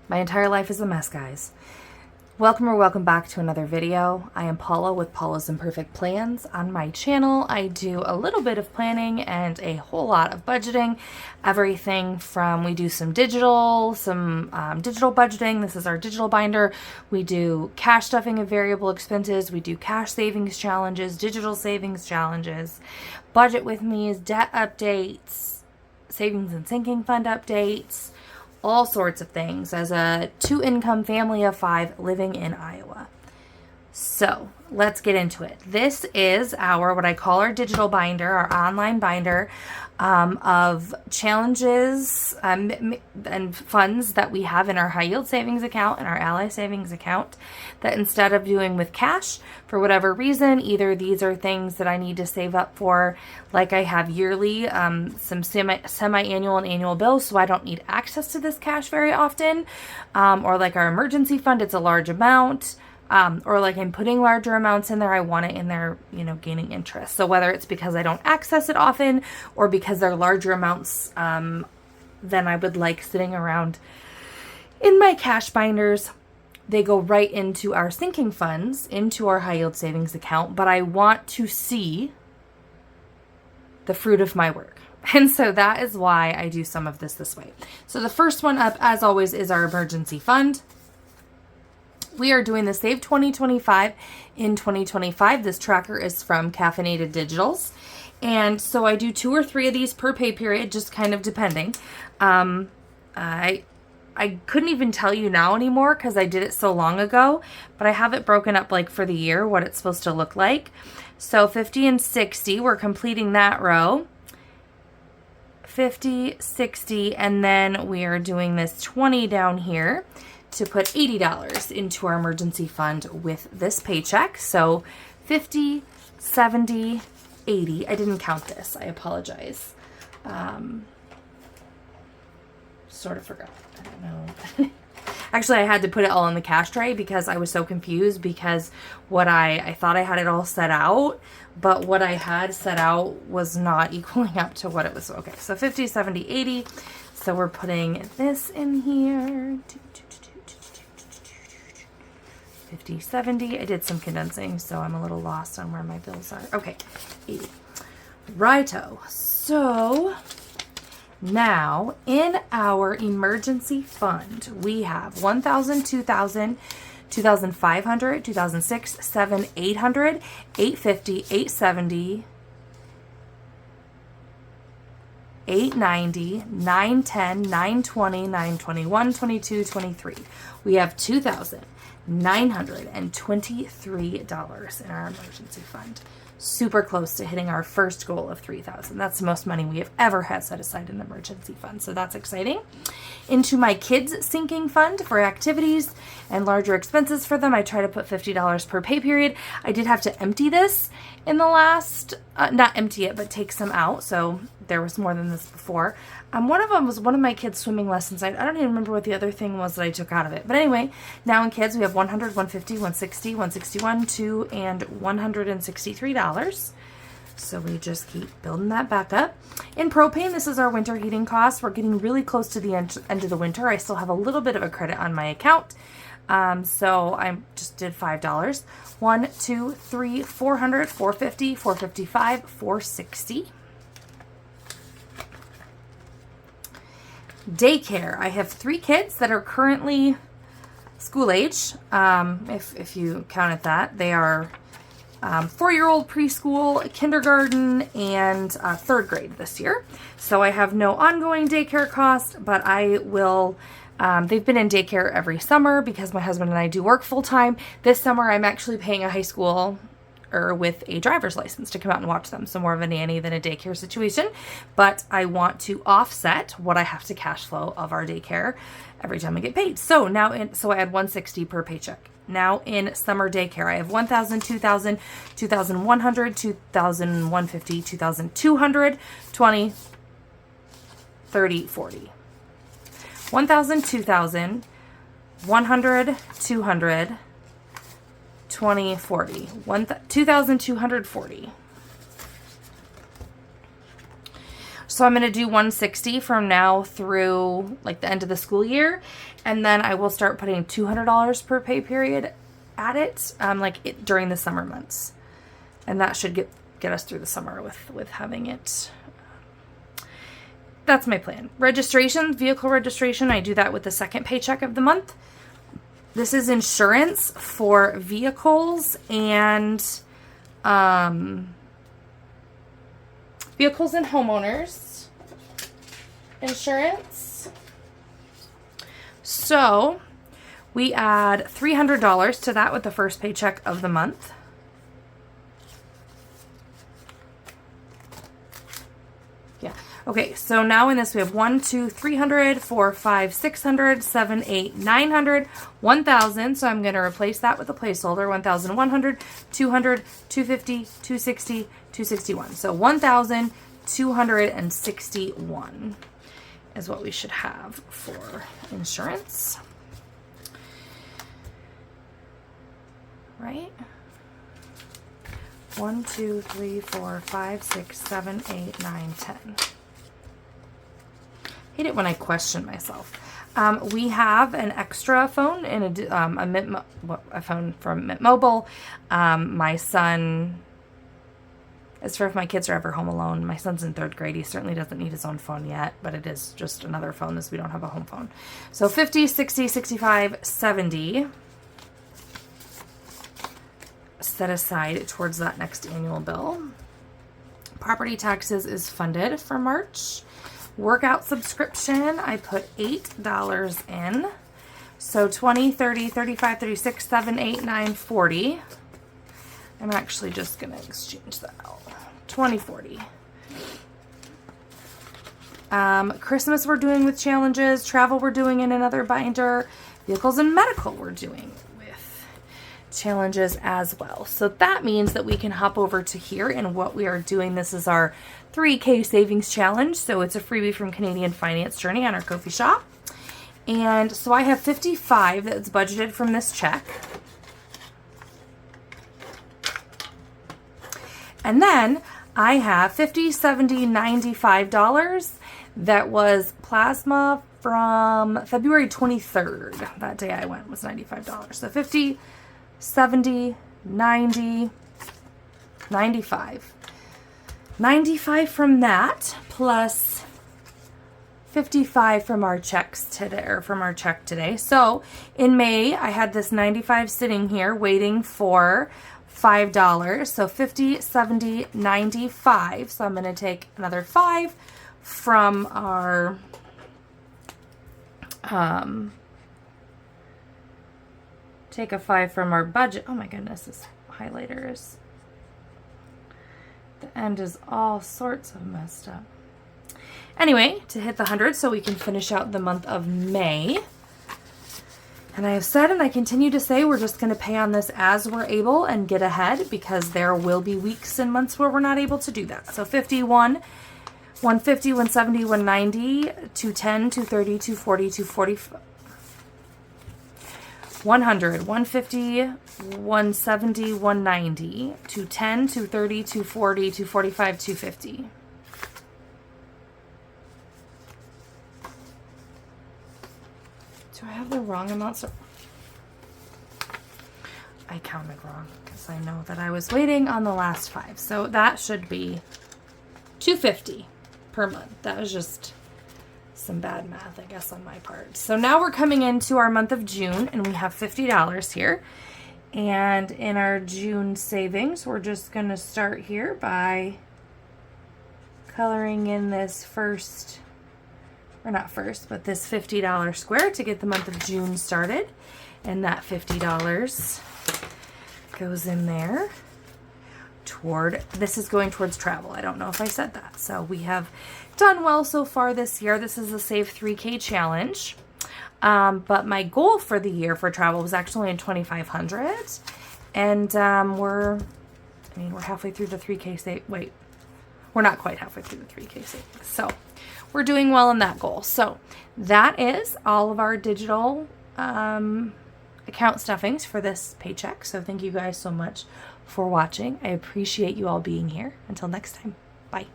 My entire life is a mess, guys. Welcome or welcome back to another video. I am Paula with Paula's Imperfect Plans. On my channel, I do a little bit of planning and a whole lot of budgeting. Everything from, we do some digital budgeting. This is our digital binder. We do cash stuffing of variable expenses. We do cash savings challenges, digital savings challenges, budget with me's, debt updates, savings and sinking fund updates, all sorts of things as a 2-income family of 5 living in Iowa. So let's get into it. This is what I call our digital binder, our online binder of challenges and funds that we have in our high yield savings account and our Ally savings account that instead of doing with cash, for whatever reason, either these are things that I need to save up for, like I have yearly, some semi-annual and annual bills, so I don't need access to this cash very often, or like our emergency fund, it's a large amount. Or like I'm putting larger amounts in there, I want it in there, gaining interest. So whether it's because I don't access it often or because they're larger amounts than I would like sitting around in my cash binders, they go right into our sinking funds, into our high yield savings account, but I want to see the fruit of my work. And so that is why I do some of this way. So the first one up, as always, is our emergency fund. We are doing the Save 2025 in 2025. This tracker is from Caffeinated Digitals. And so I do 2 or 3 of these per pay period, just kind of depending. I couldn't even tell you now anymore because I did it so long ago, but I have it broken up like for the year, what it's supposed to look like. So 50 and 60, we're completing that row. 50, 60, and then we are doing this 20 down here to put $80 into our emergency fund with this paycheck. So 50, 70, 80. I didn't count this. I apologize. Sort of forgot. I don't know. Actually, I had to put it all in the cash tray because I was so confused because I thought I had it all set out, but what I had set out was not equaling up to what it was. Okay, so 50, 70, 80. So we're putting this in here. 50, 70. I did some condensing, so I'm a little lost on where my bills are. Okay, 80. Righto. So now in our emergency fund, we have 1,000, 2,000, 2,500, 2,006, 7, 800, 850, 870, 890, 910, 920, 921, 22, 23. We have $2,923 in our emergency fund. Super close to hitting our first goal of $3,000. That's the most money we have ever had set aside in the emergency fund. So that's exciting. Into my kids' sinking fund for activities and larger expenses for them, I try to put $50 per pay period. I did have to empty this in the last, not empty it, but take some out. So there was more than this before. One of them was one of my kids' swimming lessons. I don't even remember what the other thing was that I took out of it. But anyway, now in kids, we have 100, 150, 160, 161, $2, and $163. So we just keep building that back up. In propane, this is our winter heating costs. We're getting really close to the end of the winter. I still have a little bit of a credit on my account. So I just did $5. 1, 2, 3, 400, 450, 455, 460. Daycare. I have 3 kids that are currently school age, if you counted that. They are 4-year-old preschool, kindergarten, and 3rd grade this year. So I have no ongoing daycare cost, but I will. They've been in daycare every summer because my husband and I do work full time. This summer I'm actually paying a high school with a driver's license to come out and watch them. So more of a nanny than a daycare situation. But I want to offset what I have to cash flow of our daycare every time I get paid. So now, so I had $160 per paycheck. Now in summer daycare, I have 1,000, 2,000, 2,100, 2,150, 2,200, 20, 30, 40. 1,000, 2,000, 100, 200, 20, 40. 2,240. So I'm going to do 160 from now through like the end of the school year. And then I will start putting $200 per pay period at it, during the summer months. And that should get us through the summer with having it. That's my plan. Registration, vehicle registration, I do that with the second paycheck of the month. This is insurance for vehicles and homeowners insurance. So we add $300 to that with the first paycheck of the month. Yeah. Okay, so now in this we have 1, 2, 300, 4, 5, 600, 7, 8, 900, 1,000. So I'm going to replace that with a placeholder, 1,100, 200, 250, 260, 261. So 1,261 is what we should have for insurance. Right? 1, 2, 3, 4, 5, 6, 7, 8, 9, 10. Hate it when I question myself. We have an extra phone in a phone from Mint Mobile. My son, as for if my kids are ever home alone, my son's in 3rd grade. He certainly doesn't need his own phone yet, but it is just another phone as we don't have a home phone. So 50, 60, 65, 70 set aside towards that next annual bill. Property taxes is funded for March. Workout subscription, I put $8 in. So 20, 30, 35, 36, 7, 8, 9, 40. I'm actually just going to exchange that out. 20, 40. Christmas we're doing with challenges. Travel we're doing in another binder. Vehicles and medical we're doing with challenges as well. So that means that we can hop over to here and what we are doing. This is our 3K savings challenge. So it's a freebie from Canadian Finance Journey on our Ko-fi shop. And so I have 55 that's budgeted from this check. And then I have $50, $70, $95 that was plasma from February 23rd. That day I went was $95. So 50, 70, 90, 95. 95 from that plus 55 from our checks today, or from our check today. So in May, I had this 95 sitting here waiting for $5. So 50, 70, 95. So I'm going to take another 5 from our take a 5 from our budget. Oh my goodness, this highlighter is, the end is all sorts of messed up. Anyway, to hit the 100 so we can finish out the month of May. And I have said, and I continue to say, we're just going to pay on this as we're able and get ahead, because there will be weeks and months where we're not able to do that. So 51, 150, 170, 190, 210, 230, 240, 245. 100, 150, 170, 190, 210, 230, 240, 245, 250. Do I have the wrong amounts? I counted wrong because I know that I was waiting on the last 5. So that should be $250 per month. That was just some bad math, I guess, on my part. So now we're coming into our month of June, and we have $50 here. And in our June savings, we're just going to start here by coloring in this first, or not first, but this $50 square to get the month of June started. And that $50 goes in there toward, this is going towards travel. I don't know if I said that. So we have done well so far this year. This is a Save 3K challenge. But my goal for the year for travel was actually in $2,500. And we're halfway through the 3K save. Wait, we're not quite halfway through the 3K savings. So we're doing well in that goal. So that is all of our digital account stuffings for this paycheck. So thank you guys so much for watching. I appreciate you all being here. Until next time, bye.